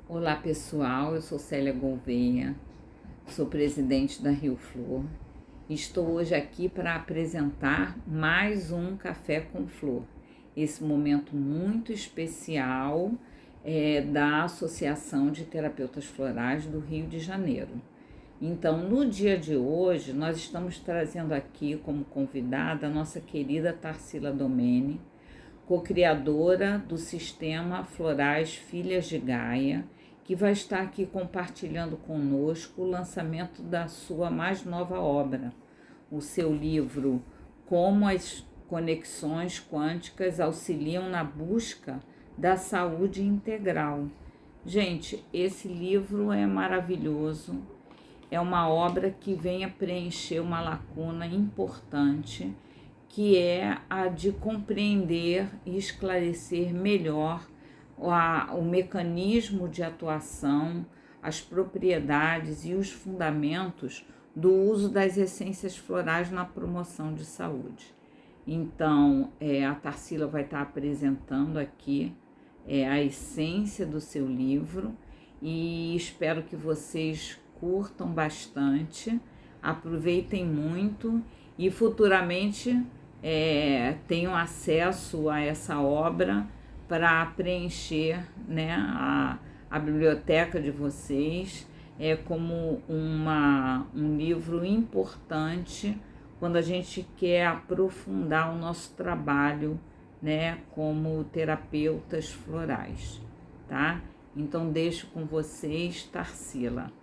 Olá pessoal, eu sou Célia Gouveia, sou presidente da Rio Flor e estou hoje aqui para apresentar mais um Café com Flor, esse momento muito especial da Associação de Terapeutas Florais do Rio de Janeiro. Então, no dia de hoje, nós estamos trazendo aqui como convidada a nossa querida Tarsila Domene, co-criadora do Sistema Florais Filhas de Gaia, que vai estar aqui compartilhando conosco o lançamento da sua mais nova obra, o seu livro Como as Conexões Quânticas Auxiliam na Busca da Saúde Integral. Gente, esse livro é maravilhoso, é uma obra que vem a preencher uma lacuna importante, que é a de compreender e esclarecer melhor o mecanismo de atuação, as propriedades e os fundamentos do uso das essências florais na promoção de saúde. Então, a Tarsila vai estar apresentando aqui a essência do seu livro e espero que vocês curtam bastante, aproveitem muito e futuramente tenham acesso a essa obra para preencher, né, a biblioteca de vocês como um livro importante quando a gente quer aprofundar o nosso trabalho, né, como terapeutas florais, tá? Então deixo com vocês, Tarsila.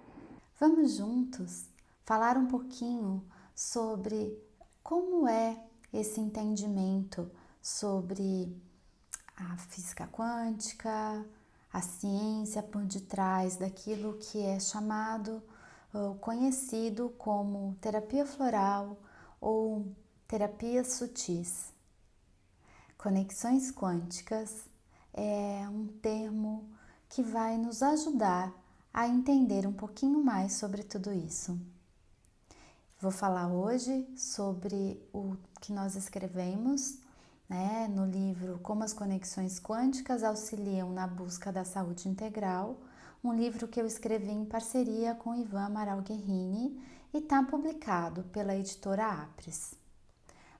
Vamos juntos falar um pouquinho sobre como é esse entendimento sobre a física quântica, a ciência por detrás daquilo que é chamado ou conhecido como terapia floral ou terapias sutis. Conexões quânticas é um termo que vai nos ajudar a entender um pouquinho mais sobre tudo isso. Vou falar hoje sobre o que nós escrevemos, né, no livro Como as Conexões Quânticas Auxiliam na Busca da Saúde Integral, um livro que eu escrevi em parceria com Ivan Amaral Guerrini e está publicado pela editora Apres.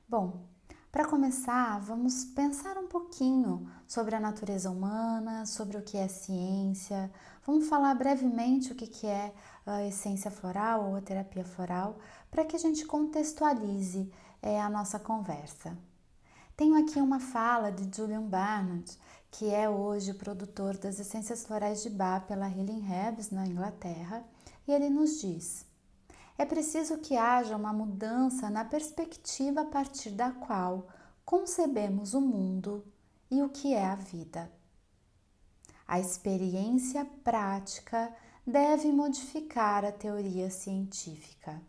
Bom, para começar, vamos pensar um pouquinho sobre a natureza humana, sobre o que é ciência. Vamos falar brevemente o que é a essência floral ou a terapia floral, para que a gente contextualize a nossa conversa. Tenho aqui uma fala de Julian Barnard, que é hoje o produtor das essências florais de Bach pela Healing Herbs na Inglaterra, e ele nos diz: é preciso que haja uma mudança na perspectiva a partir da qual concebemos o mundo e o que é a vida. A experiência prática deve modificar a teoria científica.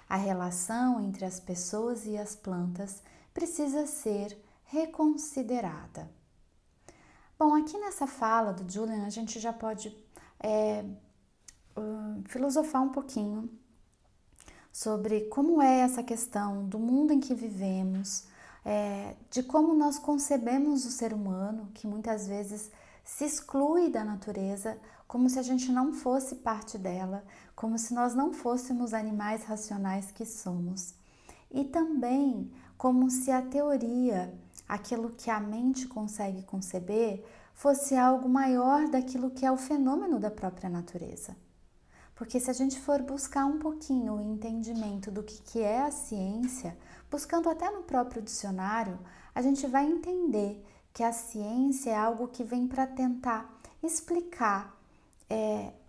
A relação entre as pessoas e as plantas precisa ser reconsiderada. Bom, aqui nessa fala do Julian a gente já pode filosofar um pouquinho sobre como é essa questão do mundo em que vivemos, de como nós concebemos o ser humano, que muitas vezes se exclui da natureza, como se a gente não fosse parte dela, como se nós não fôssemos animais racionais que somos. E também como se a teoria, aquilo que a mente consegue conceber, fosse algo maior daquilo que é o fenômeno da própria natureza. Porque se a gente for buscar um pouquinho o entendimento do que é a ciência, buscando até no próprio dicionário, a gente vai entender que a ciência é algo que vem para tentar explicar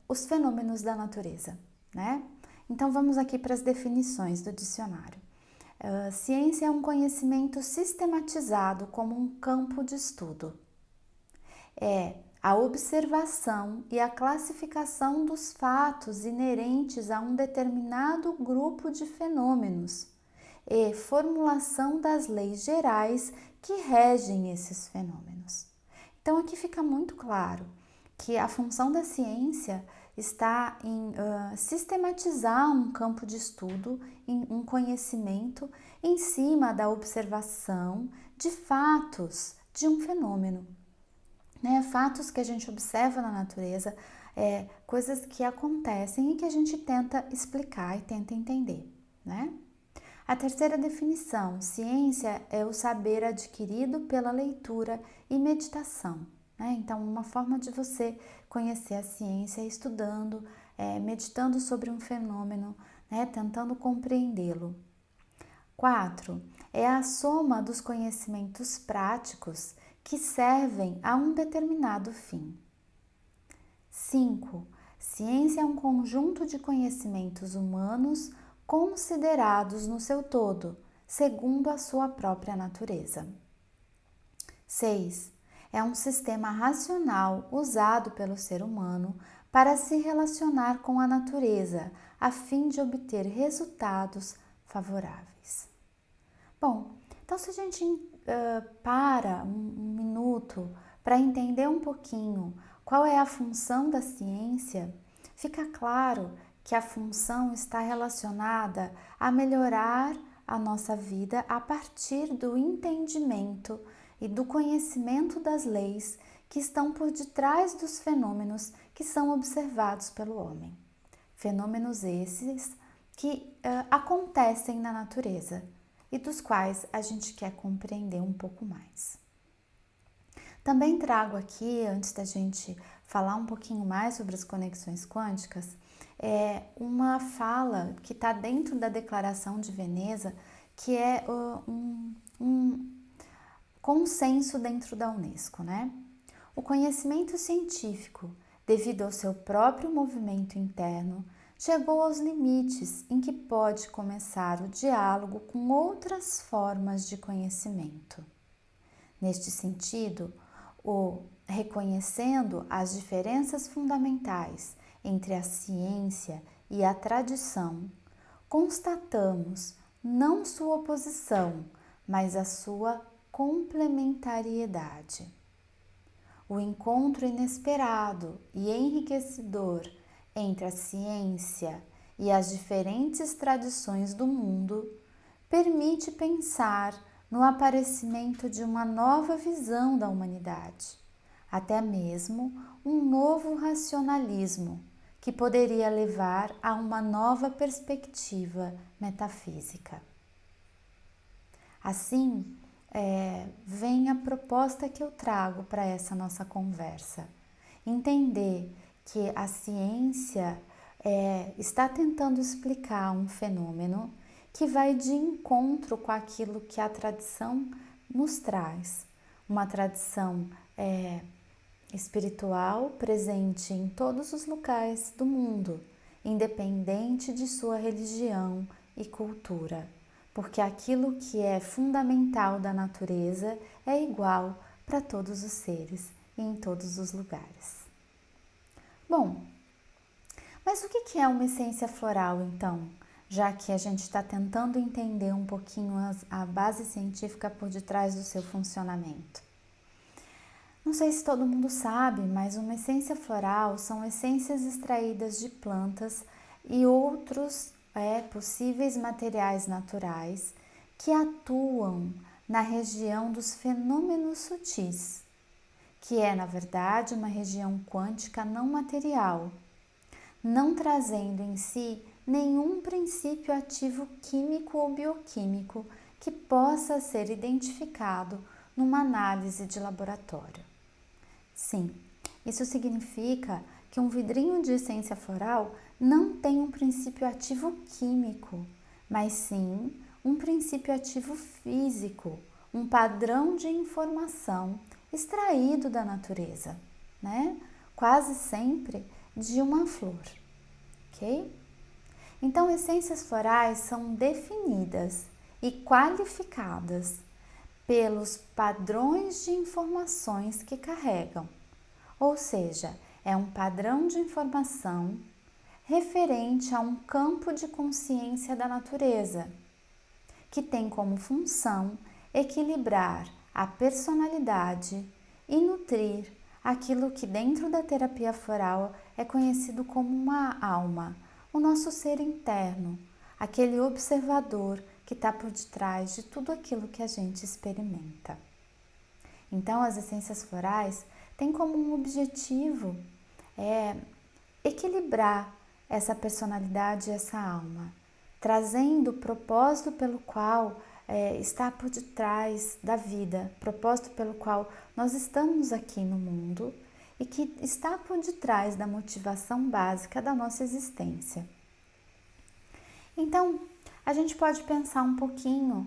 os fenômenos da natureza, né? Então vamos aqui para as definições do dicionário. Ciência é um conhecimento sistematizado como um campo de estudo. É a observação e a classificação dos fatos inerentes a um determinado grupo de fenômenos e formulação das leis gerais que regem esses fenômenos. Então aqui fica muito claro que a função da ciência está em sistematizar um campo de estudo, em um conhecimento em cima da observação de fatos de um fenômeno. né? Fatos que a gente observa na natureza, coisas que acontecem e que a gente tenta explicar e tenta entender, né? A terceira definição, ciência é o saber adquirido pela leitura e meditação, né? Então, uma forma de você conhecer a ciência é estudando, meditando sobre um fenômeno, né? Tentando compreendê-lo. 4. É a soma dos conhecimentos práticos que servem a um determinado fim. 5. Ciência é um conjunto de conhecimentos humanos considerados no seu todo, segundo a sua própria natureza. 6. É um sistema racional usado pelo ser humano para se relacionar com a natureza, a fim de obter resultados favoráveis. Bom, então se a gente para um minuto para entender um pouquinho qual é a função da ciência, fica claro que a função está relacionada a melhorar a nossa vida a partir do entendimento e do conhecimento das leis que estão por detrás dos fenômenos que são observados pelo homem. Fenômenos esses que acontecem na natureza e dos quais a gente quer compreender um pouco mais. Também trago aqui, antes da gente falar um pouquinho mais sobre as conexões quânticas, uma fala que está dentro da Declaração de Veneza, que é um consenso dentro da Unesco, né? O conhecimento científico, devido ao seu próprio movimento interno, chegou aos limites em que pode começar o diálogo com outras formas de conhecimento. Neste sentido, reconhecendo as diferenças fundamentais entre a ciência e a tradição, constatamos não sua oposição, mas a sua complementariedade. O encontro inesperado e enriquecedor entre a ciência e as diferentes tradições do mundo permite pensar no aparecimento de uma nova visão da humanidade, até mesmo um novo racionalismo que poderia levar a uma nova perspectiva metafísica. Assim, vem a proposta que eu trago para essa nossa conversa. Entender que a ciência está tentando explicar um fenômeno que vai de encontro com aquilo que a tradição nos traz. Uma tradição espiritual presente em todos os locais do mundo, independente de sua religião e cultura, porque aquilo que é fundamental da natureza é igual para todos os seres e em todos os lugares. Bom, mas o que é uma essência floral então? Já que a gente está tentando entender um pouquinho a base científica por detrás do seu funcionamento. Não sei se todo mundo sabe, mas uma essência floral são essências extraídas de plantas e outros possíveis materiais naturais que atuam na região dos fenômenos sutis, que é, na verdade, uma região quântica não material, não trazendo em si nenhum princípio ativo químico ou bioquímico que possa ser identificado numa análise de laboratório. Sim, isso significa que um vidrinho de essência floral não tem um princípio ativo químico, mas sim um princípio ativo físico, um padrão de informação extraído da natureza, né? Quase sempre de uma flor, ok? Então, essências florais são definidas e qualificadas pelos padrões de informações que carregam, ou seja, é um padrão de informação referente a um campo de consciência da natureza, que tem como função equilibrar a personalidade e nutrir aquilo que dentro da terapia floral é conhecido como uma alma, o nosso ser interno, aquele observador que está por detrás de tudo aquilo que a gente experimenta. Então, as essências florais tem como um objetivo equilibrar essa personalidade e essa alma, trazendo o propósito pelo qual está por detrás da vida, propósito pelo qual nós estamos aqui no mundo e que está por detrás da motivação básica da nossa existência. Então, a gente pode pensar um pouquinho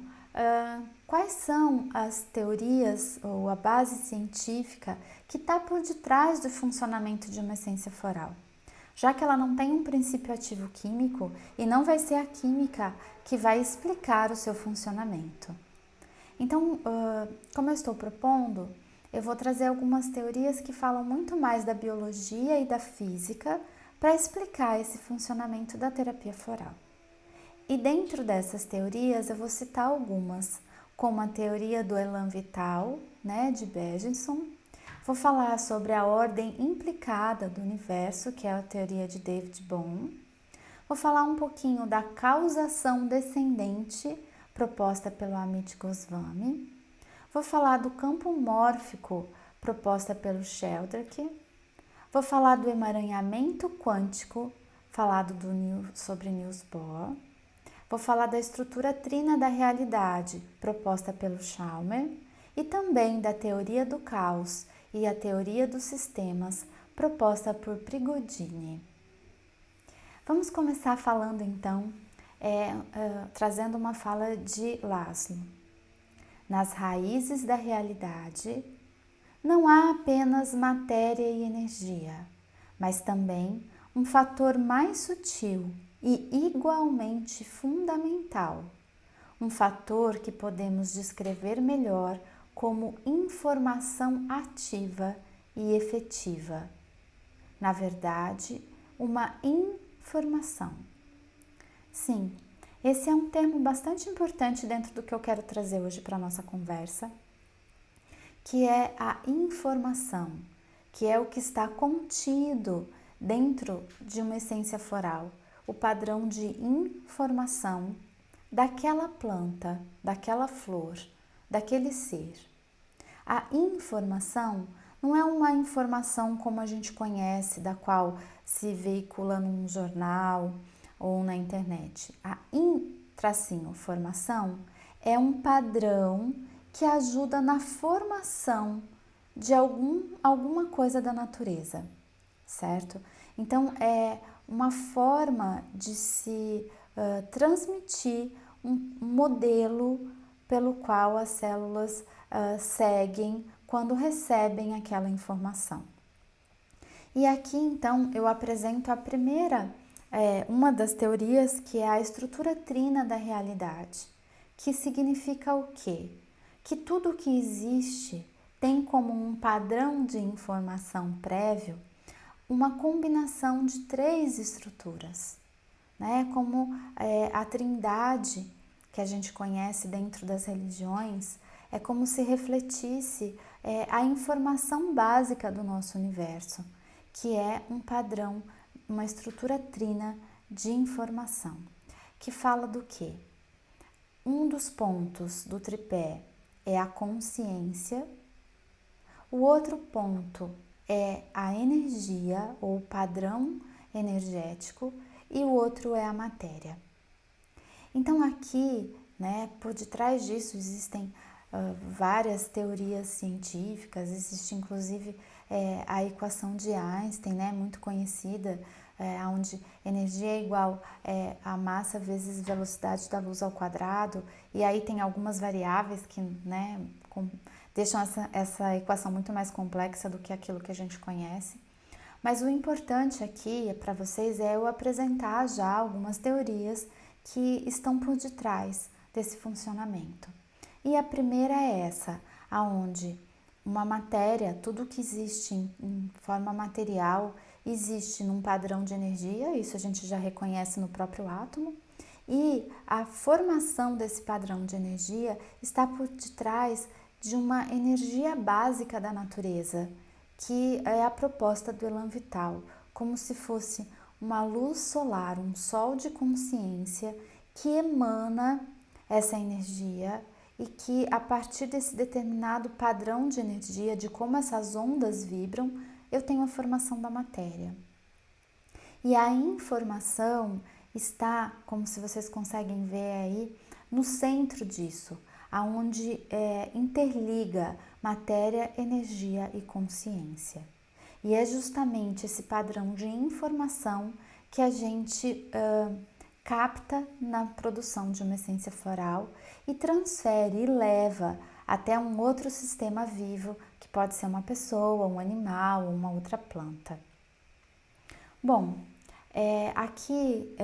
quais são as teorias ou a base científica que está por detrás do funcionamento de uma essência floral. Já que ela não tem um princípio ativo químico e não vai ser a química que vai explicar o seu funcionamento. Então, como eu estou propondo, eu vou trazer algumas teorias que falam muito mais da biologia e da física para explicar esse funcionamento da terapia floral. E dentro dessas teorias eu vou citar algumas, como a teoria do elan vital, de Bergson. Vou falar sobre a ordem implicada do universo, que é a teoria de David Bohm. Vou falar um pouquinho da causação descendente, proposta pelo Amit Goswami. Vou falar do campo mórfico, proposta pelo Sheldrake. Vou falar do emaranhamento quântico, falado sobre Niels Bohr. Vou falar da estrutura trina da realidade, proposta pelo Chalmers. E também da teoria do caos e a teoria dos sistemas, proposta por Prigogine. Vamos começar falando então, trazendo uma fala de Laszlo. Nas raízes da realidade, não há apenas matéria e energia, mas também um fator mais sutil e igualmente fundamental, um fator que podemos descrever melhor como informação ativa e efetiva. Na verdade, uma informação. Sim, esse é um termo bastante importante dentro do que eu quero trazer hoje para a nossa conversa, que é a informação, que é o que está contido dentro de uma essência floral, o padrão de informação daquela planta, daquela flor, daquele ser. A informação não é uma informação como a gente conhece, da qual se veicula num jornal ou na internet. A informação é um padrão que ajuda na formação de alguma coisa da natureza, certo? Então, é uma forma de se transmitir um modelo pelo qual as células seguem quando recebem aquela informação. E aqui, então, eu apresento a primeira, uma das teorias, que é a estrutura trina da realidade, que significa o quê? Que tudo que existe tem como um padrão de informação prévio uma combinação de 3 estruturas, como a trindade que a gente conhece dentro das religiões, é como se refletisse a informação básica do nosso universo, que é um padrão, uma estrutura trina de informação, que fala do quê? Um dos pontos do tripé é a consciência, o outro ponto é a energia ou padrão energético e o outro é a matéria. Então aqui, por detrás disso existem várias teorias científicas, existe inclusive a equação de Einstein, muito conhecida, onde energia é igual a massa vezes velocidade da luz ao quadrado, e aí tem algumas variáveis que deixam essa equação muito mais complexa do que aquilo que a gente conhece. Mas o importante aqui para vocês é eu apresentar já algumas teorias que estão por detrás desse funcionamento. E a primeira é essa, aonde uma matéria, tudo que existe em forma material, existe num padrão de energia, isso a gente já reconhece no próprio átomo, e a formação desse padrão de energia está por detrás de uma energia básica da natureza, que é a proposta do elan vital, como se fosse uma luz solar, um sol de consciência que emana essa energia e que a partir desse determinado padrão de energia, de como essas ondas vibram, eu tenho a formação da matéria. E a informação está, como se vocês conseguem ver aí, no centro disso, aonde interliga matéria, energia e consciência. E é justamente esse padrão de informação que a gente capta na produção de uma essência floral e transfere e leva até um outro sistema vivo, que pode ser uma pessoa, um animal ou uma outra planta. Bom, aqui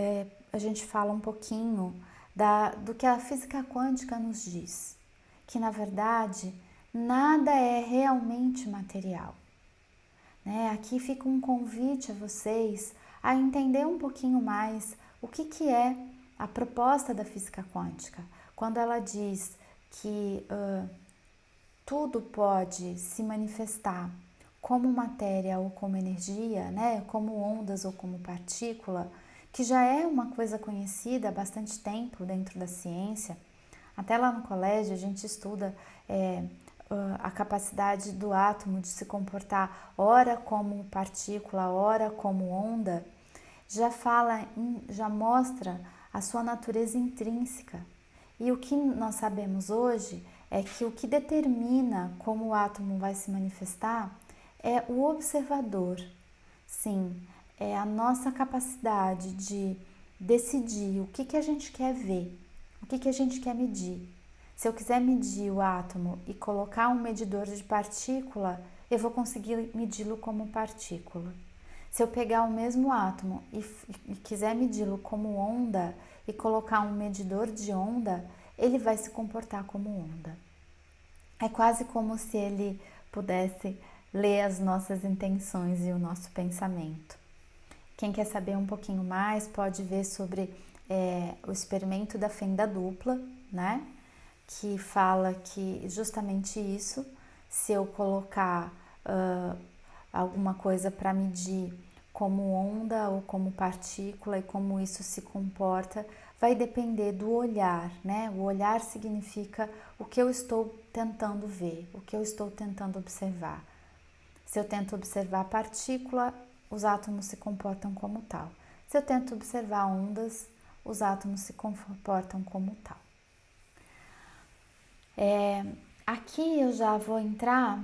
a gente fala um pouquinho do que a física quântica nos diz, que na verdade nada é realmente material. Né? Aqui fica um convite a vocês a entender um pouquinho mais o que é a proposta da física quântica, quando ela diz que tudo pode se manifestar como matéria ou como energia, né? Como ondas ou como partícula, que já é uma coisa conhecida há bastante tempo dentro da ciência. Até lá no colégio a gente estuda a capacidade do átomo de se comportar ora como partícula, ora como onda, já mostra a sua natureza intrínseca. E o que nós sabemos hoje é que o que determina como o átomo vai se manifestar é o observador. Sim, é a nossa capacidade de decidir o que a gente quer ver, o que a gente quer medir. Se eu quiser medir o átomo e colocar um medidor de partícula, eu vou conseguir medi-lo como partícula. Se eu pegar o mesmo átomo e quiser medi-lo como onda e colocar um medidor de onda, ele vai se comportar como onda. É quase como se ele pudesse ler as nossas intenções e o nosso pensamento. Quem quer saber um pouquinho mais pode ver sobre o experimento da fenda dupla, né? Que fala que justamente isso, se eu colocar alguma coisa para medir como onda ou como partícula e como isso se comporta, vai depender do olhar, né? O olhar significa o que eu estou tentando ver, o que eu estou tentando observar. Se eu tento observar a partícula, os átomos se comportam como tal. Se eu tento observar ondas, os átomos se comportam como tal. Aqui eu já vou entrar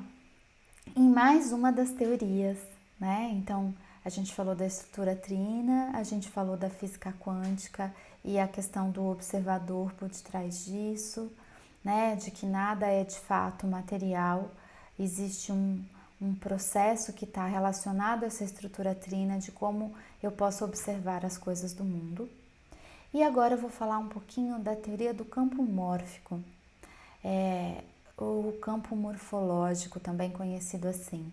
em mais uma das teorias, né? Então, a gente falou da estrutura trina, a gente falou da física quântica e a questão do observador por detrás disso, né? De que nada é de fato material, existe um processo que está relacionado a essa estrutura trina de como eu posso observar as coisas do mundo. E agora eu vou falar um pouquinho da teoria do campo mórfico, o campo morfológico, também conhecido assim.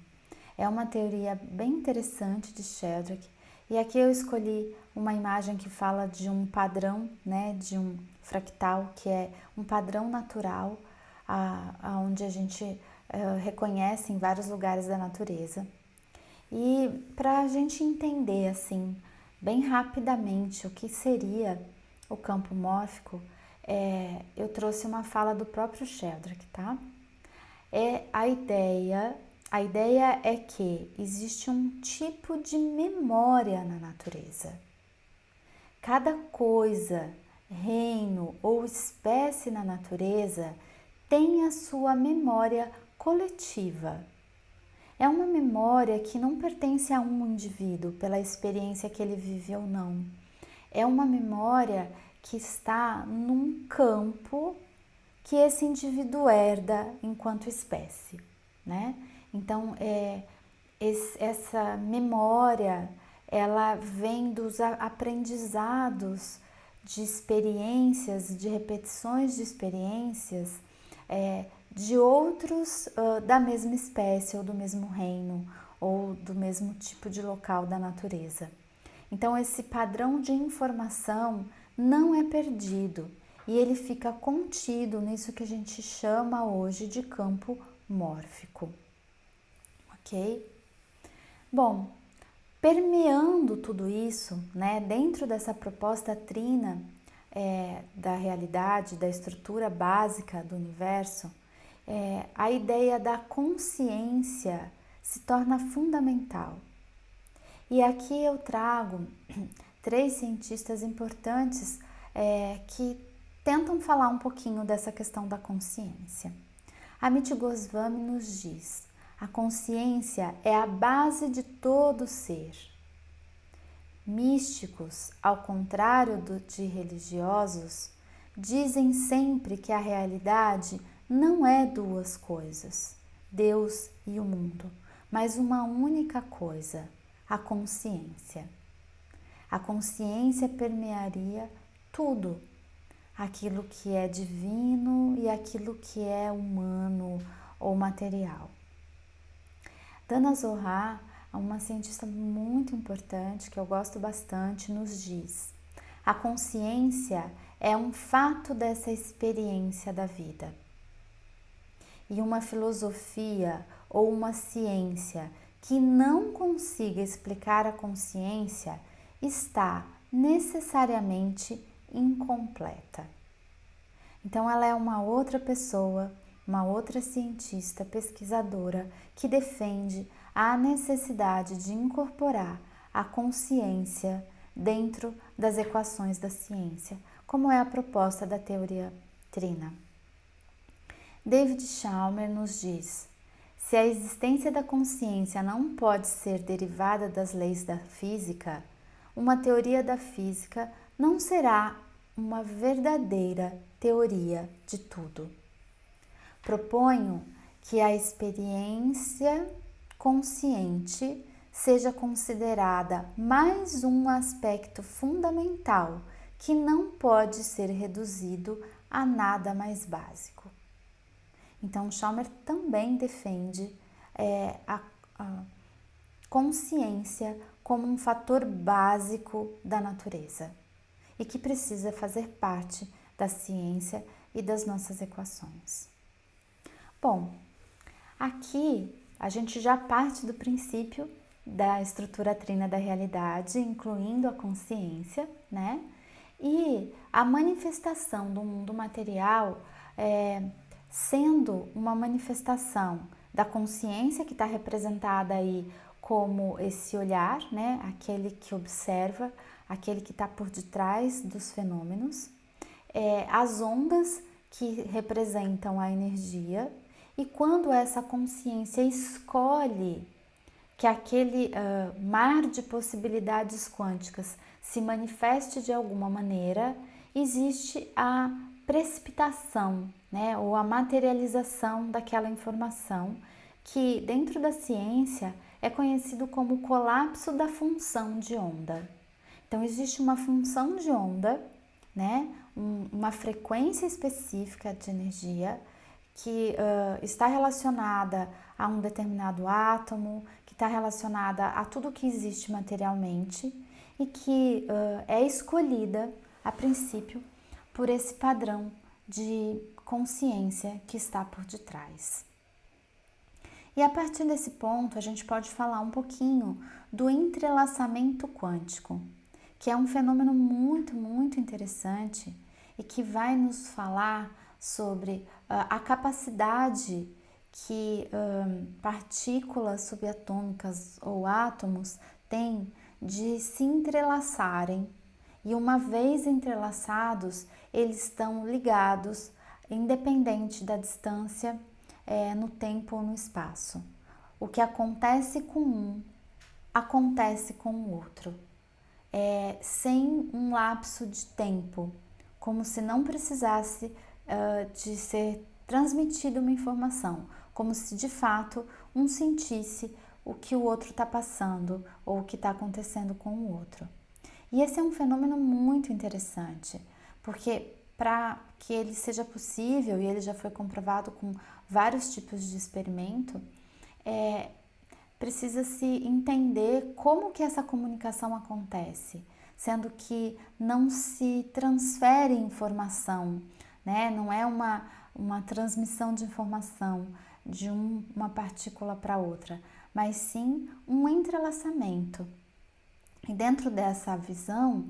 É uma teoria bem interessante de Sheldrake, e aqui eu escolhi uma imagem que fala de um padrão, né, de um fractal, que é um padrão natural, onde a gente reconhece em vários lugares da natureza. E para a gente entender assim, bem rapidamente, o que seria o campo mórfico, eu trouxe uma fala do próprio Sheldrake, tá? A ideia é que existe um tipo de memória na natureza. Cada coisa, reino ou espécie na natureza tem a sua memória coletiva. É uma memória que não pertence a um indivíduo pela experiência que ele viveu ou não. É uma memória que está num campo que esse indivíduo herda enquanto espécie, né? Então, essa memória, ela vem dos aprendizados de experiências, de repetições de experiências de outros da mesma espécie ou do mesmo reino ou do mesmo tipo de local da natureza. Então, esse padrão de informação não é perdido e ele fica contido nisso que a gente chama hoje de campo mórfico, ok? Bom, permeando tudo isso, né, dentro dessa proposta trina, da realidade, da estrutura básica do universo, a ideia da consciência se torna fundamental. E aqui eu trago 3 cientistas importantes que tentam falar um pouquinho dessa questão da consciência. Amit Goswami nos diz: a consciência é a base de todo ser. Místicos, ao contrário de religiosos, dizem sempre que a realidade não é 2 coisas, Deus e o mundo, mas uma única coisa, a consciência. A consciência permearia tudo, aquilo que é divino e aquilo que é humano ou material. Dana Zohar, uma cientista muito importante que eu gosto bastante, nos diz: a consciência é um fato dessa experiência da vida. E uma filosofia ou uma ciência que não consiga explicar a consciência está necessariamente incompleta. Então ela é uma outra pessoa, uma outra cientista, pesquisadora, que defende a necessidade de incorporar a consciência dentro das equações da ciência, como é a proposta da teoria trina. David Chalmers nos diz: se a existência da consciência não pode ser derivada das leis da física, uma teoria da física não será uma verdadeira teoria de tudo. Proponho que a experiência consciente seja considerada mais um aspecto fundamental que não pode ser reduzido a nada mais básico. Então, Chalmers também defende a consciência como um fator básico da natureza e que precisa fazer parte da ciência e das nossas equações. Bom, aqui a gente já parte do princípio da estrutura trina da realidade, incluindo a consciência, né? E a manifestação do mundo material sendo uma manifestação da consciência que está representada aí como esse olhar, né? Aquele que observa, aquele que está por detrás dos fenômenos, as ondas que representam a energia, e quando essa consciência escolhe que aquele mar de possibilidades quânticas se manifeste de alguma maneira, existe a precipitação, né, ou a materialização daquela informação, que dentro da ciência é conhecido como colapso da função de onda. Então existe uma função de onda, né, uma frequência específica de energia que está relacionada a um determinado átomo, que está relacionada a tudo que existe materialmente e que é escolhida, a princípio, por esse padrão de consciência que está por detrás. E a partir desse ponto, a gente pode falar um pouquinho do entrelaçamento quântico, que é um fenômeno muito, muito interessante e que vai nos falar sobre a capacidade que partículas subatômicas ou átomos têm de se entrelaçarem. E uma vez entrelaçados, eles estão ligados, independente da distância, no tempo ou no espaço. O que acontece com um, acontece com o outro, sem um lapso de tempo, como se não precisasse de ser transmitida uma informação, como se de fato um sentisse o que o outro está passando ou o que está acontecendo com o outro. E esse é um fenômeno muito interessante, porque para que ele seja possível, e ele já foi comprovado com vários tipos de experimento, precisa-se entender como que essa comunicação acontece, sendo que não se transfere informação, né? Não é uma transmissão de informação de uma partícula para outra, mas sim um entrelaçamento. E dentro dessa visão,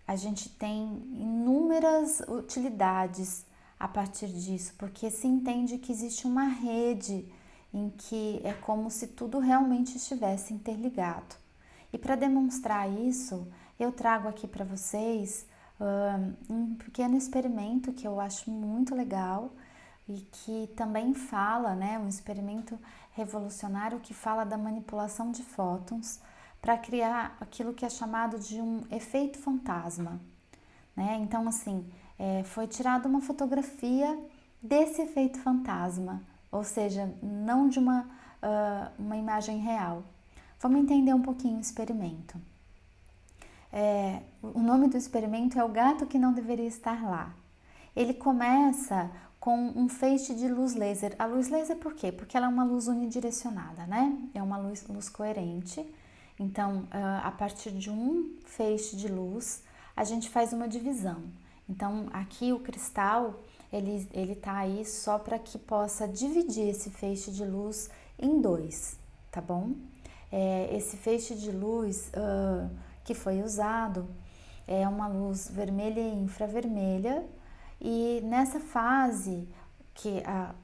a gente tem inúmeras utilidades a partir disso, porque se entende que existe uma rede em que é como se tudo realmente estivesse interligado. E para demonstrar isso, eu trago aqui para vocês um pequeno experimento que eu acho muito legal e que também fala, né, um experimento revolucionário que fala da manipulação de fótons para criar aquilo que é chamado de um efeito fantasma, né? Então, assim, foi tirada uma fotografia desse efeito fantasma, ou seja, não de uma imagem real. Vamos entender um pouquinho o experimento. O nome do experimento é O Gato que Não Deveria Estar Lá. Ele começa com um feixe de luz laser. A luz laser por quê? Porque ela é uma luz unidirecionada, né? É uma luz coerente. Então, a partir de um feixe de luz, a gente faz uma divisão. Então, aqui o cristal, ele tá aí só para que possa dividir esse feixe de luz em dois, tá bom? Esse feixe de luz que foi usado é uma luz vermelha e infravermelha, e nessa fase que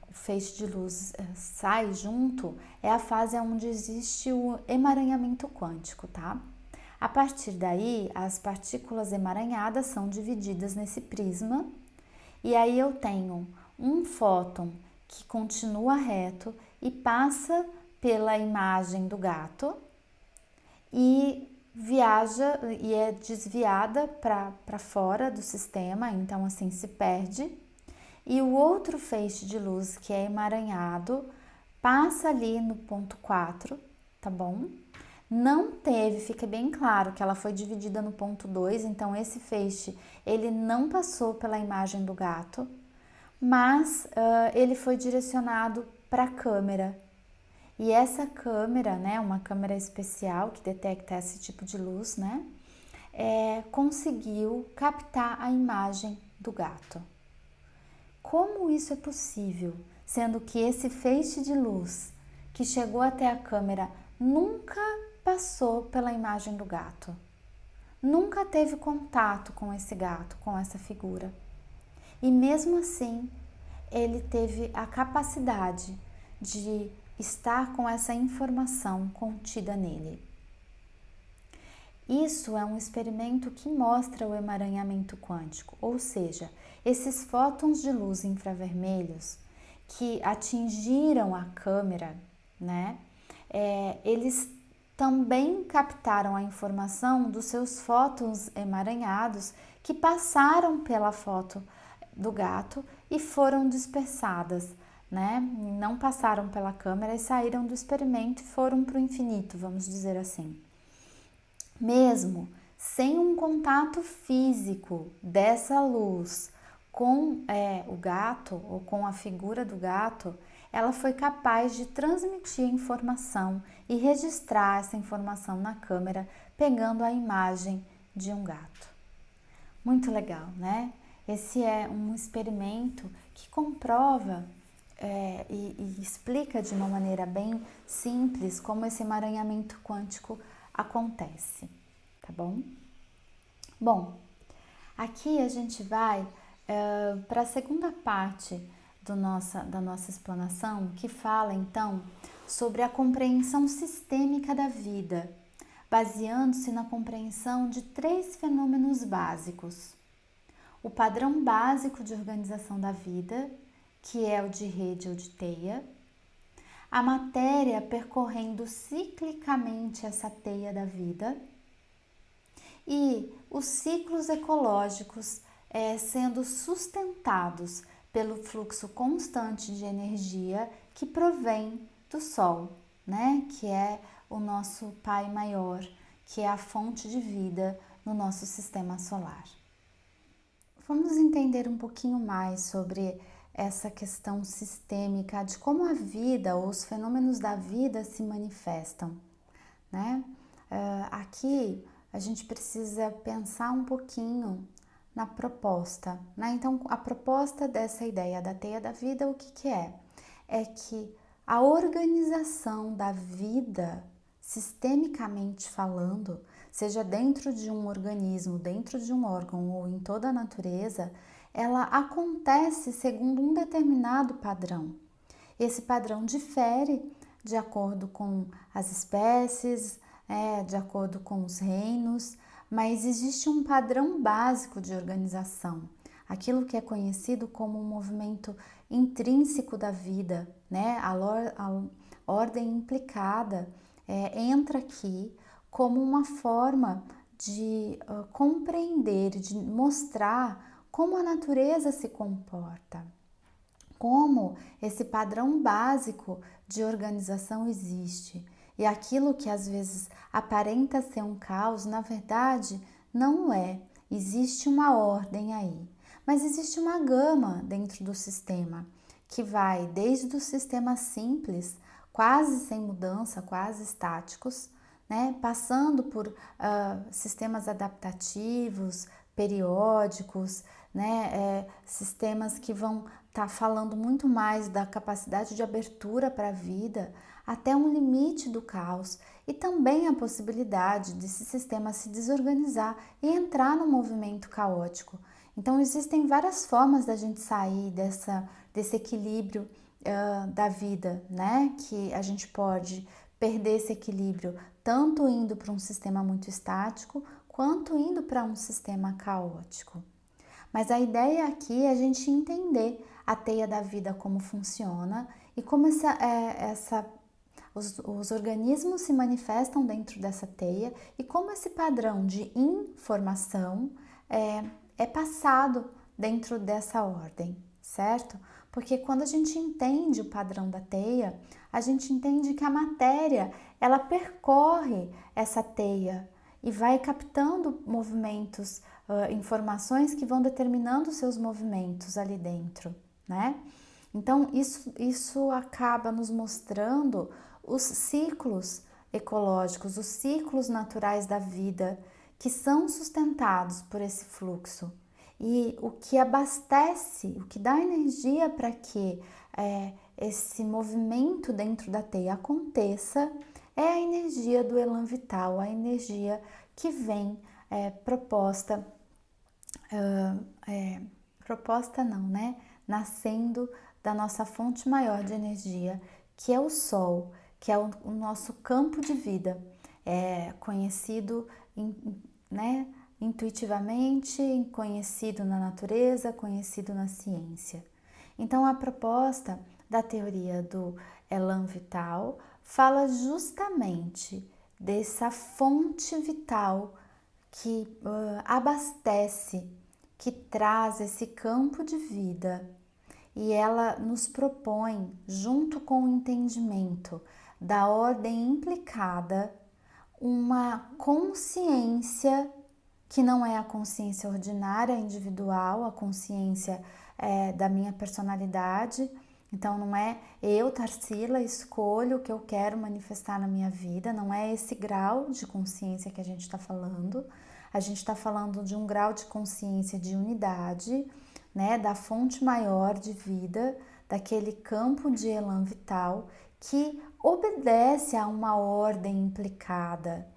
o feixe de luz sai junto, é a fase onde existe o emaranhamento quântico, tá? A partir daí, as partículas emaranhadas são divididas nesse prisma, e aí eu tenho um fóton que continua reto e passa pela imagem do gato e viaja e é desviada para fora do sistema, então assim se perde. E o outro feixe de luz que é emaranhado passa ali no ponto 4, tá bom? Não teve, fica bem claro que ela foi dividida no ponto 2, então esse feixe ele não passou pela imagem do gato, mas ele foi direcionado para a câmera. E essa câmera, né, uma câmera especial que detecta esse tipo de luz, né, conseguiu captar a imagem do gato. Como isso é possível, sendo que esse feixe de luz que chegou até a câmera nunca passou pela imagem do gato, nunca teve contato com esse gato, com essa figura. E mesmo assim, ele teve a capacidade de estar com essa informação contida nele. Isso é um experimento que mostra o emaranhamento quântico, ou seja, esses fótons de luz infravermelhos que atingiram a câmera, né, eles também captaram a informação dos seus fótons emaranhados que passaram pela foto do gato e foram dispersadas, né? Não passaram pela câmera e saíram do experimento e foram para o infinito, vamos dizer assim. Mesmo sem um contato físico dessa luz com o gato ou com a figura do gato, ela foi capaz de transmitir a informação e registrar essa informação na câmera, pegando a imagem de um gato. Muito legal, né? Esse é um experimento que comprova e explica de uma maneira bem simples como esse emaranhamento quântico acontece, tá bom? Bom, aqui a gente vai para a segunda parte da nossa explanação, que fala então sobre a compreensão sistêmica da vida, baseando-se na compreensão de 3 fenômenos básicos: o padrão básico de organização da vida, que é o de rede ou de teia, a matéria percorrendo ciclicamente essa teia da vida e os ciclos ecológicos sendo sustentados pelo fluxo constante de energia que provém do Sol, né? Que é o nosso Pai Maior, que é a fonte de vida no nosso sistema solar. Vamos entender um pouquinho mais sobre essa questão sistêmica de como a vida ou os fenômenos da vida se manifestam, né? Aqui a gente precisa pensar um pouquinho na proposta, né? Então, a proposta dessa ideia da teia da vida, o que é? É que a organização da vida sistemicamente falando, seja dentro de um organismo, dentro de um órgão ou em toda a natureza, ela acontece segundo um determinado padrão. Esse padrão difere de acordo com as espécies, de acordo com os reinos, mas existe um padrão básico de organização, aquilo que é conhecido como um movimento intrínseco da vida, né? A ordem implicada entra aqui como uma forma de compreender, de mostrar como a natureza se comporta, como esse padrão básico de organização existe. E aquilo que às vezes aparenta ser um caos, na verdade, não é. Existe uma ordem aí. Mas existe uma gama dentro do sistema, que vai desde o sistema simples, quase sem mudança, quase estáticos, né, passando por sistemas adaptativos, periódicos, né, sistemas que vão estar falando muito mais da capacidade de abertura para a vida, até um limite do caos, e também a possibilidade desse sistema se desorganizar e entrar no movimento caótico. Então existem várias formas da gente sair desse equilíbrio da vida, né? Que a gente pode perder esse equilíbrio tanto indo para um sistema muito estático quanto indo para um sistema caótico. Mas a ideia aqui é a gente entender a teia da vida, como funciona e como os organismos se manifestam dentro dessa teia e como esse padrão de informação é passado dentro dessa ordem, certo? Porque quando a gente entende o padrão da teia, a gente entende que a matéria, ela percorre essa teia e vai captando movimentos, informações que vão determinando seus movimentos ali dentro, né? Então, isso acaba nos mostrando os ciclos ecológicos, os ciclos naturais da vida, que são sustentados por esse fluxo. E o que abastece, o que dá energia para que esse movimento dentro da teia aconteça, é a energia do elan vital, a energia que vem proposta não, né? Nascendo da nossa fonte maior de energia, que é o Sol, que é o nosso campo de vida, conhecido, né, intuitivamente, conhecido na natureza, conhecido na ciência. Então, a proposta da teoria do elan vital fala justamente dessa fonte vital que abastece, que traz esse campo de vida, e ela nos propõe, junto com o entendimento da ordem implicada, uma consciência que não é a consciência ordinária, individual, a consciência da minha personalidade. Então, não é eu, Tarsila, escolho o que eu quero manifestar na minha vida, não é esse grau de consciência que a gente está falando. A gente está falando de um grau de consciência de unidade, né, da fonte maior de vida, daquele campo de elan vital que obedece a uma ordem implicada.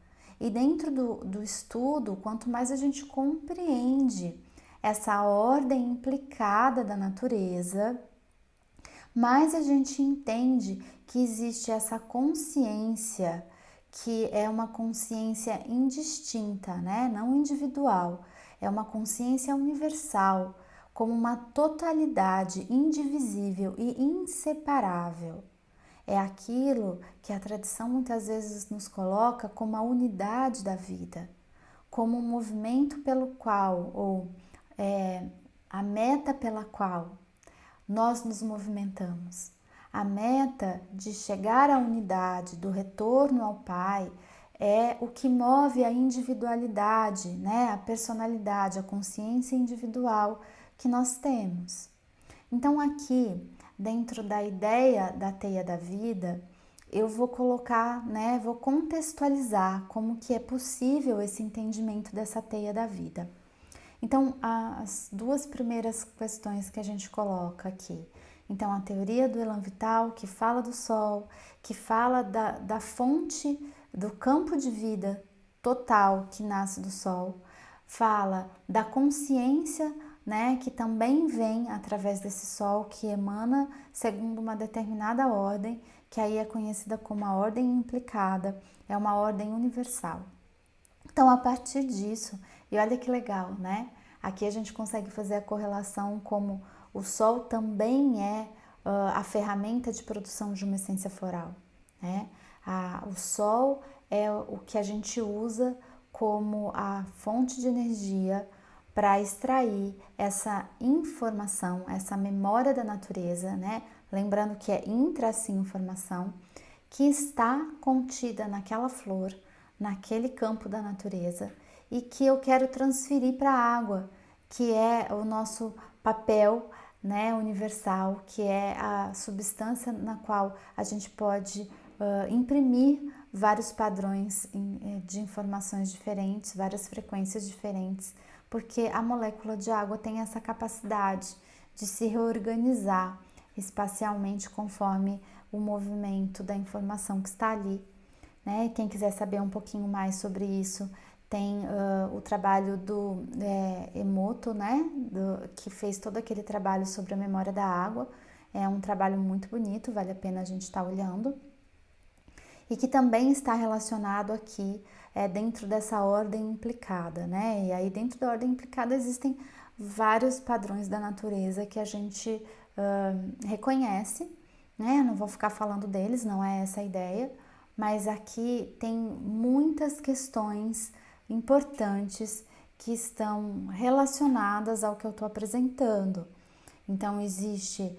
E dentro do estudo, quanto mais a gente compreende essa ordem implicada da natureza, mais a gente entende que existe essa consciência, que é uma consciência indistinta, né? Não individual, é uma consciência universal, como uma totalidade indivisível e inseparável. É aquilo que a tradição muitas vezes nos coloca como a unidade da vida, como um movimento pelo qual, ou a meta pela qual nós nos movimentamos. A meta de chegar à unidade, do retorno ao Pai, é o que move a individualidade, né? A personalidade, a consciência individual que nós temos. Então, aqui, dentro da ideia da teia da vida, eu vou colocar, né? Vou contextualizar como que é possível esse entendimento dessa teia da vida. Então, as duas primeiras questões que a gente coloca aqui. Então, a teoria do elan vital, que fala do Sol, que fala da fonte do campo de vida total que nasce do Sol, fala da consciência, né, que também vem através desse Sol, que emana segundo uma determinada ordem, que aí é conhecida como a ordem implicada, é uma ordem universal. Então, a partir disso, e olha que legal, né? Aqui a gente consegue fazer a correlação como o Sol também é a ferramenta de produção de uma essência floral, né? O Sol é o que a gente usa como a fonte de energia para extrair essa informação, essa memória da natureza, né? Lembrando que é intra-informação que está contida naquela flor, naquele campo da natureza e que eu quero transferir para a água, que é o nosso papel, né, universal, que é a substância na qual a gente pode imprimir vários padrões de informações diferentes, várias frequências diferentes, porque a molécula de água tem essa capacidade de se reorganizar espacialmente conforme o movimento da informação que está ali, né? Quem quiser saber um pouquinho mais sobre isso, tem o trabalho do Emoto, né? Que fez todo aquele trabalho sobre a memória da água. É um trabalho muito bonito, vale a pena a gente estar olhando. E que também está relacionado aqui dentro dessa ordem implicada, né? E aí dentro da ordem implicada existem vários padrões da natureza que a gente reconhece, né? Não vou ficar falando deles, não é essa a ideia, mas aqui tem muitas questões importantes que estão relacionadas ao que eu estou apresentando. Então existe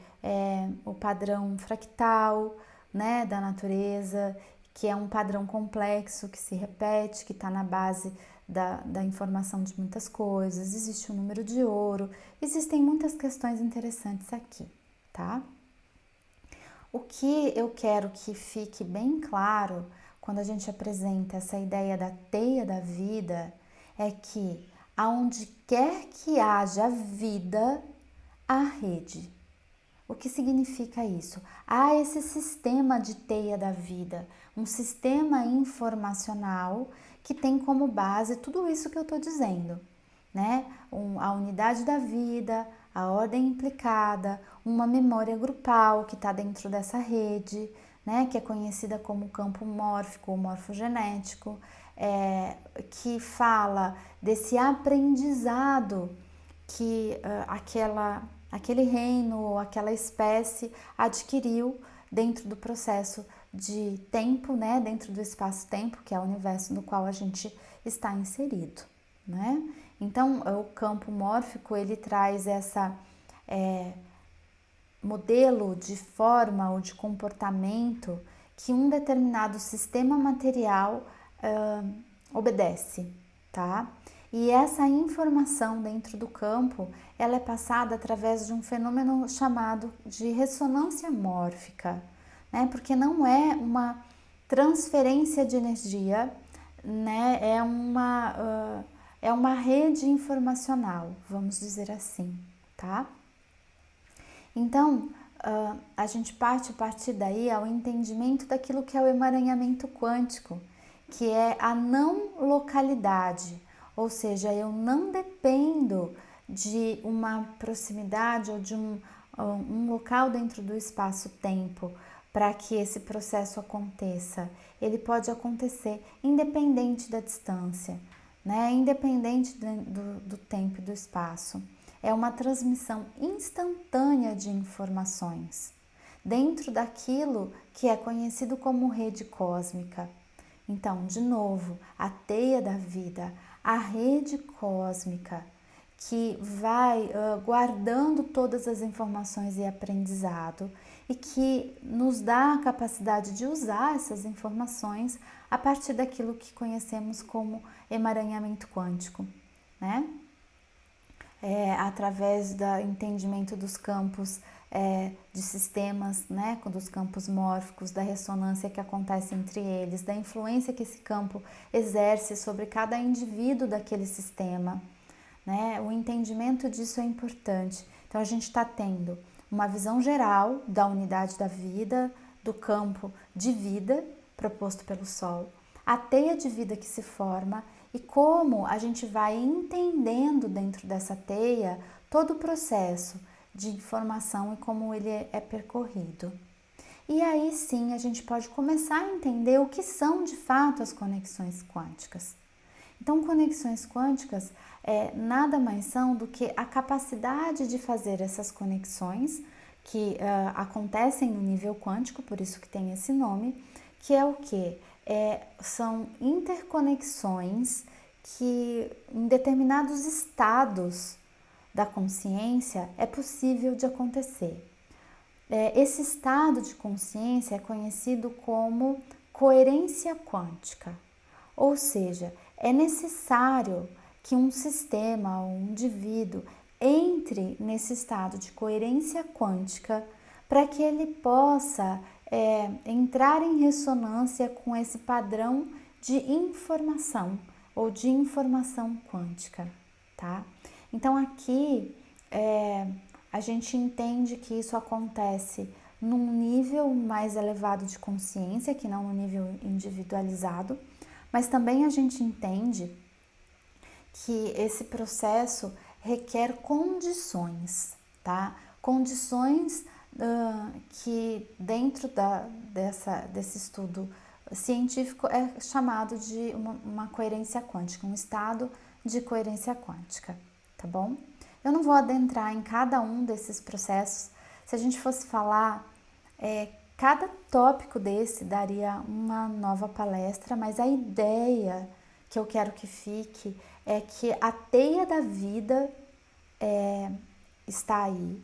o padrão fractal, né, da natureza, que é um padrão complexo que se repete, que está na base da informação de muitas coisas. Existe o número de ouro, existem muitas questões interessantes aqui, tá? O que eu quero que fique bem claro quando a gente apresenta essa ideia da teia da vida é que aonde quer que haja vida, há rede. O que significa isso? Há esse sistema de teia da vida, um sistema informacional que tem como base tudo isso que eu estou dizendo, né? A unidade da vida, a ordem implicada, uma memória grupal que está dentro dessa rede, né? Que é conhecida como campo mórfico ou morfogenético, que fala desse aprendizado que aquele reino ou aquela espécie adquiriu dentro do processo de tempo, né? Dentro do espaço-tempo, que é o universo no qual a gente está inserido, né? Então, o campo mórfico, ele traz essa modelo de forma ou de comportamento que um determinado sistema material obedece, tá? E essa informação dentro do campo, ela é passada através de um fenômeno chamado de ressonância mórfica, né? Porque não é uma transferência de energia, né? É uma rede informacional, vamos dizer assim, tá? Então, a gente parte a partir daí ao entendimento daquilo que é o emaranhamento quântico, que é a não localidade, ou seja, eu não dependo de uma proximidade ou de um local dentro do espaço-tempo para que esse processo aconteça. Ele pode acontecer independente da distância, né? Independente do tempo e do espaço. É uma transmissão instantânea de informações dentro daquilo que é conhecido como rede cósmica. Então, de novo, a teia da vida, a rede cósmica que vai guardando todas as informações e aprendizado e que nos dá a capacidade de usar essas informações a partir daquilo que conhecemos como emaranhamento quântico, né? Através do entendimento dos campos de sistemas, né, dos campos mórficos, da ressonância que acontece entre eles, da influência que esse campo exerce sobre cada indivíduo daquele sistema, né? O entendimento disso é importante. Então a gente está tendo uma visão geral da unidade da vida, do campo de vida proposto pelo Sol. a teia de vida que se forma e como a gente vai entendendo dentro dessa teia todo o processo de informação e como ele é percorrido. E aí sim a gente pode começar a entender o que são de fato as conexões quânticas. Então, conexões quânticas nada mais são do que a capacidade de fazer essas conexões que acontecem no nível quântico, por isso que tem esse nome, que é o quê? São interconexões que em determinados estados da consciência é possível de acontecer. Esse estado de consciência é conhecido como coerência quântica, ou seja, é necessário que um sistema ou um indivíduo entre nesse estado de coerência quântica para que ele possa entrar em ressonância com esse padrão de informação ou de informação quântica, tá? Então aqui a gente entende que isso acontece num nível mais elevado de consciência, que não no nível individualizado, mas também a gente entende que esse processo requer condições, tá? Condições que dentro desse estudo científico é chamado de uma coerência quântica, um estado de coerência quântica, tá bom? Eu não vou adentrar em cada um desses processos. Se a gente fosse falar, cada tópico desse daria uma nova palestra, mas a ideia que eu quero que fique é que a teia da vida está aí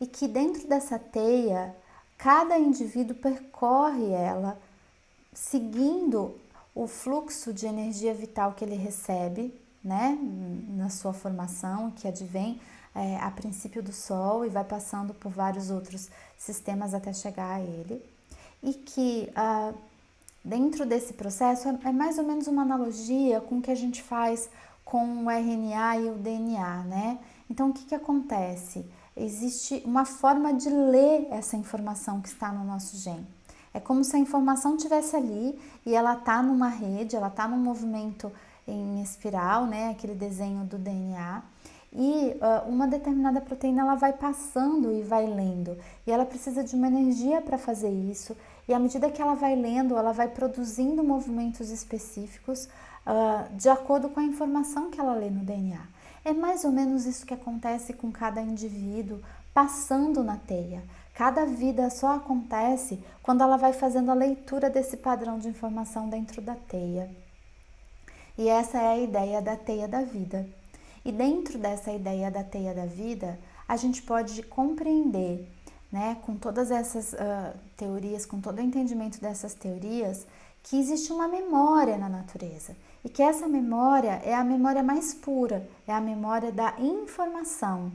e que dentro dessa teia, cada indivíduo percorre ela seguindo o fluxo de energia vital que ele recebe, né, na sua formação, que advém a princípio do Sol e vai passando por vários outros sistemas até chegar a ele, e que dentro desse processo é mais ou menos uma analogia com o que a gente faz com o RNA e o DNA, né? Então, o que acontece? Existe uma forma de ler essa informação que está no nosso gene. É como se a informação estivesse ali e ela está numa rede, ela está num movimento em espiral, né? Aquele desenho do DNA. E uma determinada proteína ela vai passando e vai lendo. E ela precisa de uma energia para fazer isso. E à medida que ela vai lendo, ela vai produzindo movimentos específicos de acordo com a informação que ela lê no DNA. É mais ou menos isso que acontece com cada indivíduo passando na teia. Cada vida só acontece quando ela vai fazendo a leitura desse padrão de informação dentro da teia. E essa é a ideia da teia da vida. E dentro dessa ideia da teia da vida, a gente pode compreender, né, com todas essas teorias, com todo o entendimento dessas teorias, que existe uma memória na natureza e que essa memória é a memória mais pura, é a memória da informação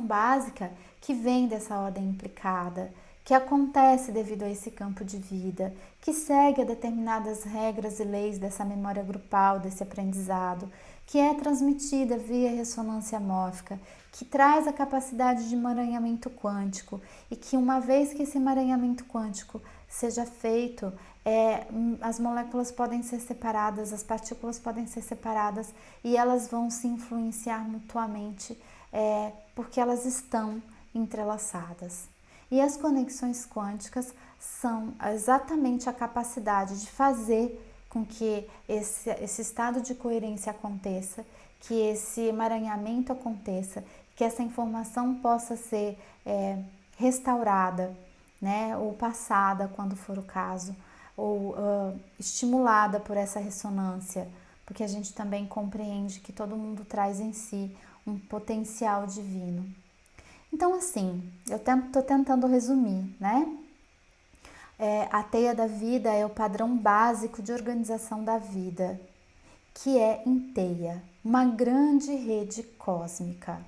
básica que vem dessa ordem implicada, que acontece devido a esse campo de vida, que segue a determinadas regras e leis dessa memória grupal, desse aprendizado, que é transmitida via ressonância mórfica, que traz a capacidade de emaranhamento quântico e que uma vez que esse emaranhamento quântico seja feito, as moléculas podem ser separadas, as partículas podem ser separadas e elas vão se influenciar mutuamente porque elas estão entrelaçadas. E as conexões quânticas são exatamente a capacidade de fazer com que esse estado de coerência aconteça, que esse emaranhamento aconteça, que essa informação possa ser restaurada, né, ou passada quando for o caso, ou estimulada por essa ressonância, porque a gente também compreende que todo mundo traz em si um potencial divino. Então, assim, eu estou tentando resumir, né? A teia da vida é o padrão básico de organização da vida, que é em teia, uma grande rede cósmica,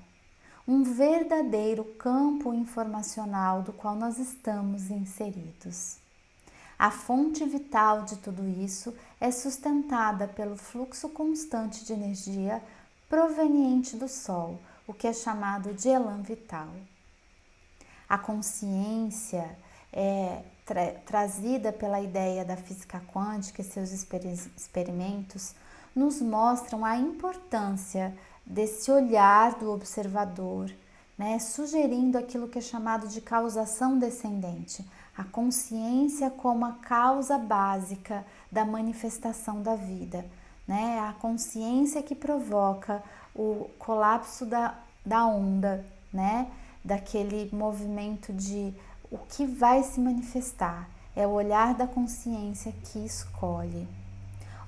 um verdadeiro campo informacional do qual nós estamos inseridos. A fonte vital de tudo isso é sustentada pelo fluxo constante de energia proveniente do Sol, o que é chamado de elan vital. A consciência trazida pela ideia da física quântica e seus experimentos, nos mostram a importância desse olhar do observador, né, sugerindo aquilo que é chamado de causação descendente, a consciência como a causa básica da manifestação da vida, né, a consciência que provoca o colapso da onda, né, daquele movimento de o que vai se manifestar, é o olhar da consciência que escolhe.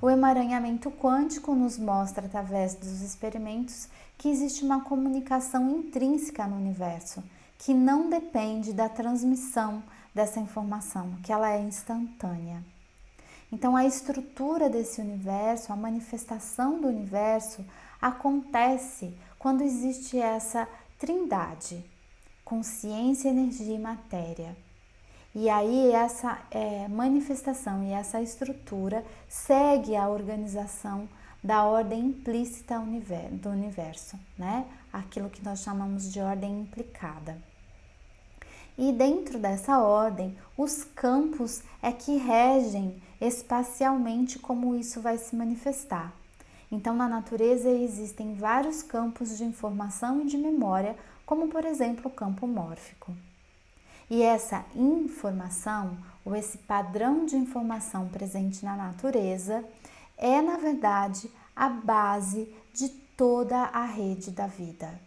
O emaranhamento quântico nos mostra, através dos experimentos, que existe uma comunicação intrínseca no universo, que não depende da transmissão dessa informação, que ela é instantânea. Então, a estrutura desse universo, a manifestação do universo, acontece quando existe essa trindade, consciência, energia e matéria. E aí essa manifestação e essa estrutura segue a organização da ordem implícita do universo, né? Aquilo que nós chamamos de ordem implicada. E dentro dessa ordem, os campos é que regem espacialmente como isso vai se manifestar. Então, na natureza existem vários campos de informação e de memória, como por exemplo o campo mórfico. E essa informação, ou esse padrão de informação presente na natureza, é, na verdade, a base de toda a rede da vida.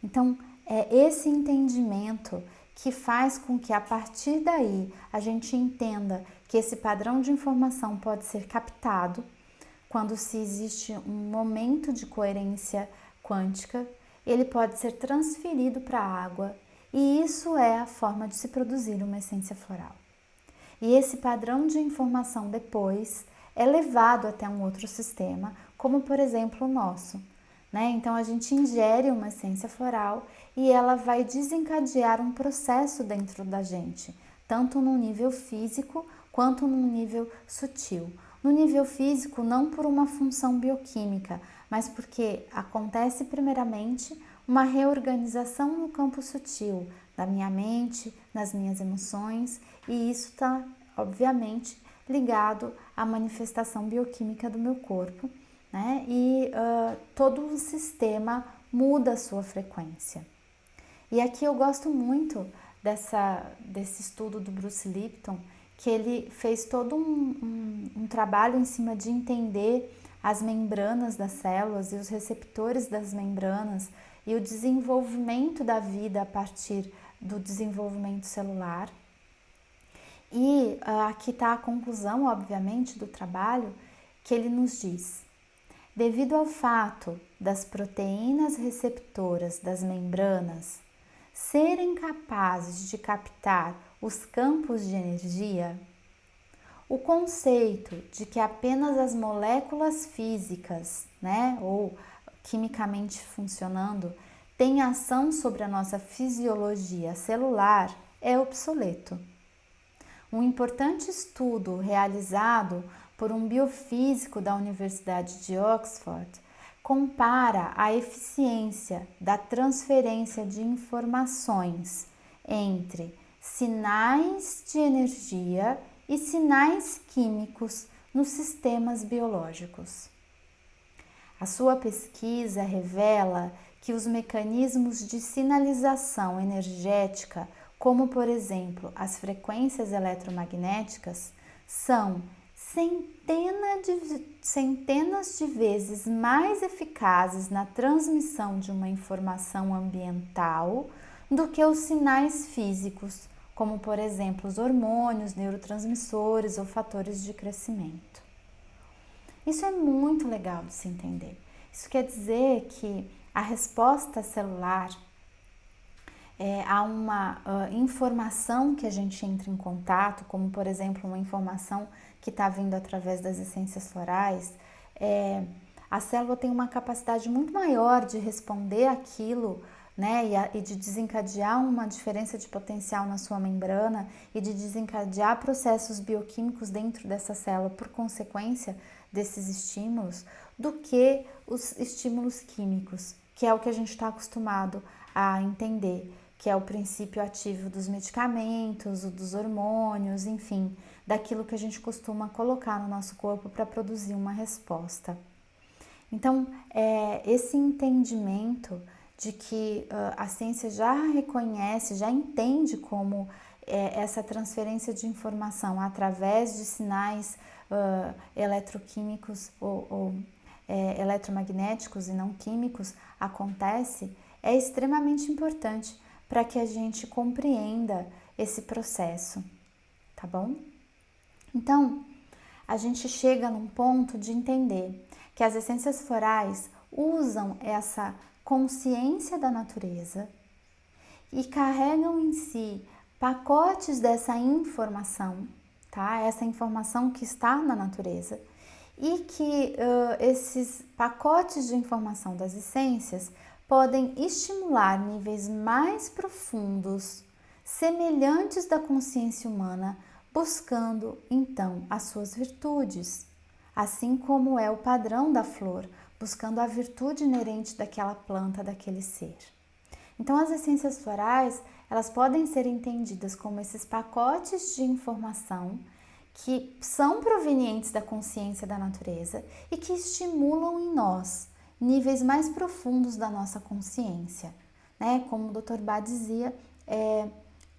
Então, é esse entendimento que faz com que, a partir daí, a gente entenda que esse padrão de informação pode ser captado quando se existe um momento de coerência quântica, ele pode ser transferido para a água, e isso é a forma de se produzir uma essência floral. E esse padrão de informação depois é levado até um outro sistema, como por exemplo o nosso, né? Então a gente ingere uma essência floral e ela vai desencadear um processo dentro da gente, tanto no nível físico quanto no nível sutil. No nível físico, não por uma função bioquímica, mas porque acontece primeiramente uma reorganização no campo sutil da minha mente, das minhas emoções, e isso está, obviamente, ligado à manifestação bioquímica do meu corpo, né? E todo o sistema muda a sua frequência. E aqui eu gosto muito desse estudo do Bruce Lipton, que ele fez todo um trabalho em cima de entender as membranas das células e os receptores das membranas e o desenvolvimento da vida a partir do desenvolvimento celular. E aqui está a conclusão, obviamente, do trabalho, que ele nos diz: devido ao fato das proteínas receptoras das membranas serem capazes de captar os campos de energia, o conceito de que apenas as moléculas físicas, né, ou quimicamente funcionando, têm ação sobre a nossa fisiologia celular é obsoleto. Um importante estudo realizado por um biofísico da Universidade de Oxford compara a eficiência da transferência de informações entre sinais de energia e sinais químicos nos sistemas biológicos. A sua pesquisa revela que os mecanismos de sinalização energética, como por exemplo as frequências eletromagnéticas, são centenas de vezes mais eficazes na transmissão de uma informação ambiental do que os sinais físicos, como por exemplo os hormônios, neurotransmissores ou fatores de crescimento. Isso é muito legal de se entender. Isso quer dizer que a resposta celular a uma informação que a gente entra em contato, como por exemplo uma informação que está vindo através das essências florais, a célula tem uma capacidade muito maior de responder aquilo, né, e de desencadear uma diferença de potencial na sua membrana e de desencadear processos bioquímicos dentro dessa célula por consequência desses estímulos, do que os estímulos químicos, que é o que a gente está acostumado a entender, que é o princípio ativo dos medicamentos, dos hormônios, enfim, daquilo que a gente costuma colocar no nosso corpo para produzir uma resposta. Então, esse entendimento de que a ciência já reconhece, já entende como essa transferência de informação através de sinais eletroquímicos ou eletromagnéticos e não químicos acontece, é extremamente importante para que a gente compreenda esse processo, tá bom? Então, a gente chega num ponto de entender que as essências florais usam essa consciência da natureza e carregam em si pacotes dessa informação, tá? Essa informação que está na natureza, e que esses pacotes de informação das essências podem estimular níveis mais profundos, semelhantes da consciência humana, buscando então as suas virtudes, assim como é o padrão da flor, buscando a virtude inerente daquela planta, daquele ser. Então, as essências florais, elas podem ser entendidas como esses pacotes de informação que são provenientes da consciência da natureza e que estimulam em nós níveis mais profundos da nossa consciência, né? Como o Dr. Bá dizia,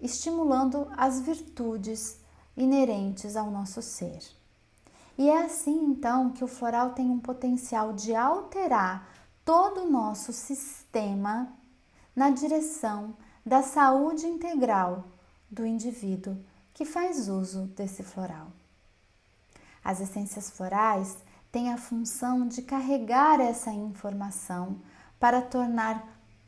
estimulando as virtudes inerentes ao nosso ser. E é assim, então, que o floral tem um potencial de alterar todo o nosso sistema na direção da saúde integral do indivíduo que faz uso desse floral. As essências florais têm a função de carregar essa informação para tornar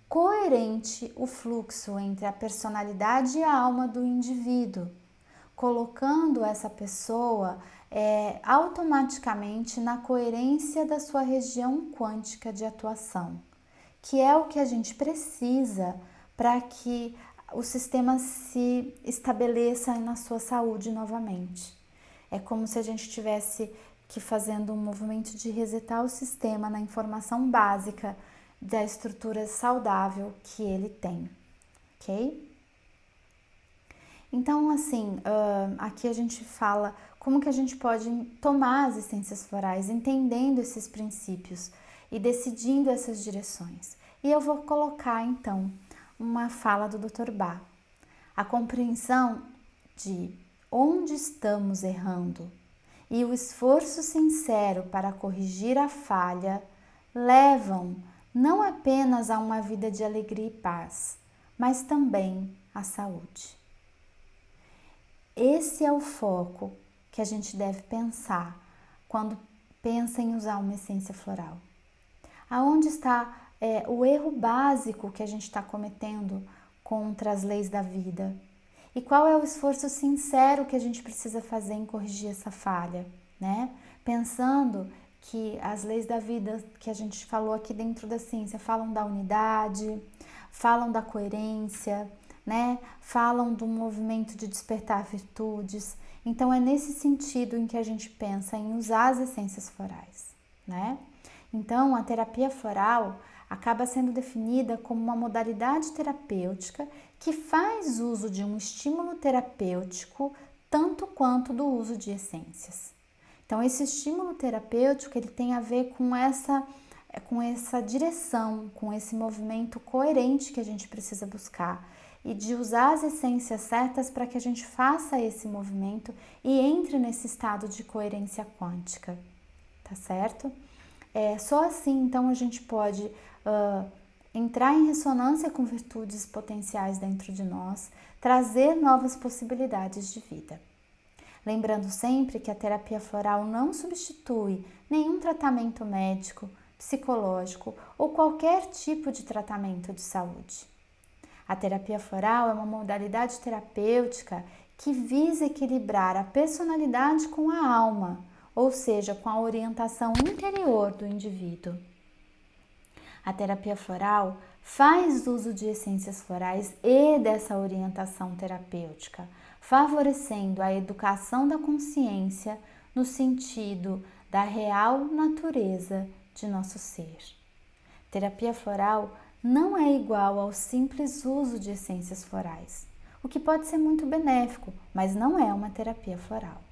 coerente o fluxo entre a personalidade e a alma do indivíduo, colocando essa pessoa automaticamente na coerência da sua região quântica de atuação, que é o que a gente precisa para que o sistema se estabeleça na sua saúde novamente. É como se a gente tivesse que fazendo um movimento de resetar o sistema na informação básica da estrutura saudável que ele tem, ok? Então, assim, aqui a gente fala como que a gente pode tomar as essências florais, entendendo esses princípios e decidindo essas direções. E eu vou colocar, então, uma fala do Dr. Bá. A compreensão de onde estamos errando e o esforço sincero para corrigir a falha levam não apenas a uma vida de alegria e paz, mas também à saúde. Esse é o foco que a gente deve pensar quando pensa em usar uma essência floral. Aonde está o erro básico que a gente está cometendo contra as leis da vida? E qual é o esforço sincero que a gente precisa fazer em corrigir essa falha, né? Pensando que as leis da vida que a gente falou aqui dentro da ciência falam da unidade, falam da coerência, né? Falam do movimento de despertar virtudes. Então é nesse sentido em que a gente pensa em usar as essências florais, né? Então a terapia floral acaba sendo definida como uma modalidade terapêutica que faz uso de um estímulo terapêutico tanto quanto do uso de essências. Então esse estímulo terapêutico ele tem a ver com essa direção, com esse movimento coerente que a gente precisa buscar e de usar as essências certas para que a gente faça esse movimento e entre nesse estado de coerência quântica, tá certo? Só assim, então, a gente pode entrar em ressonância com virtudes potenciais dentro de nós, trazer novas possibilidades de vida. Lembrando sempre que a terapia floral não substitui nenhum tratamento médico, psicológico ou qualquer tipo de tratamento de saúde. A terapia floral é uma modalidade terapêutica que visa equilibrar a personalidade com a alma, ou seja, com a orientação interior do indivíduo. A terapia floral faz uso de essências florais e dessa orientação terapêutica, favorecendo a educação da consciência no sentido da real natureza de nosso ser. Terapia floral não é igual ao simples uso de essências florais, o que pode ser muito benéfico, mas não é uma terapia floral.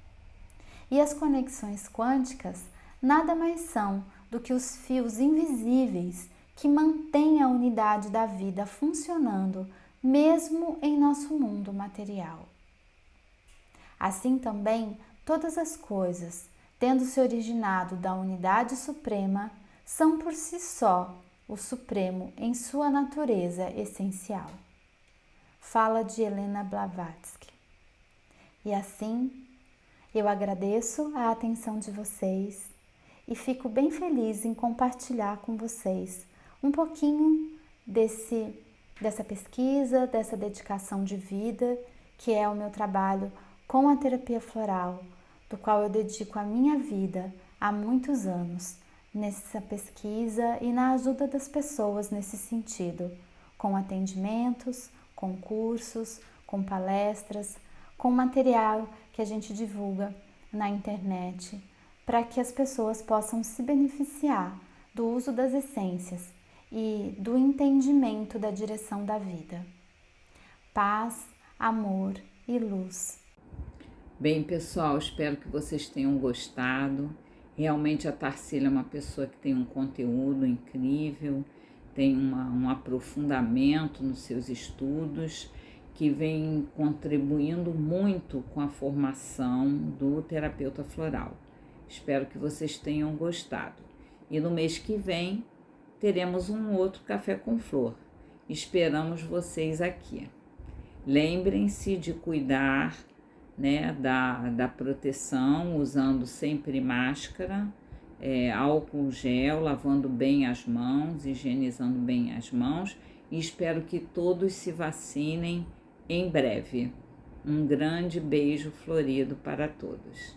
E as conexões quânticas nada mais são do que os fios invisíveis que mantêm a unidade da vida funcionando mesmo em nosso mundo material. Assim também, todas as coisas, tendo se originado da unidade suprema, são por si só o supremo em sua natureza essencial. Fala de Helena Blavatsky. E assim, eu agradeço a atenção de vocês e fico bem feliz em compartilhar com vocês um pouquinho dessa pesquisa, dessa dedicação de vida, que é o meu trabalho com a terapia floral, do qual eu dedico a minha vida há muitos anos, nessa pesquisa e na ajuda das pessoas nesse sentido, com atendimentos, com cursos, com palestras, com material que a gente divulga na internet, para que as pessoas possam se beneficiar do uso das essências e do entendimento da direção da vida. Paz, amor e luz. Bem, pessoal, espero que vocês tenham gostado. Realmente a Tarsila é uma pessoa que tem um conteúdo incrível, tem um aprofundamento nos seus estudos, que vem contribuindo muito com a formação do terapeuta floral. Espero que vocês tenham gostado. E no mês que vem teremos um outro Café com Flor. Esperamos vocês aqui. Lembrem-se de cuidar, né, da proteção, usando sempre máscara, álcool gel, lavando bem as mãos, higienizando bem as mãos, e espero que todos se vacinem em breve. Um grande beijo florido para todos.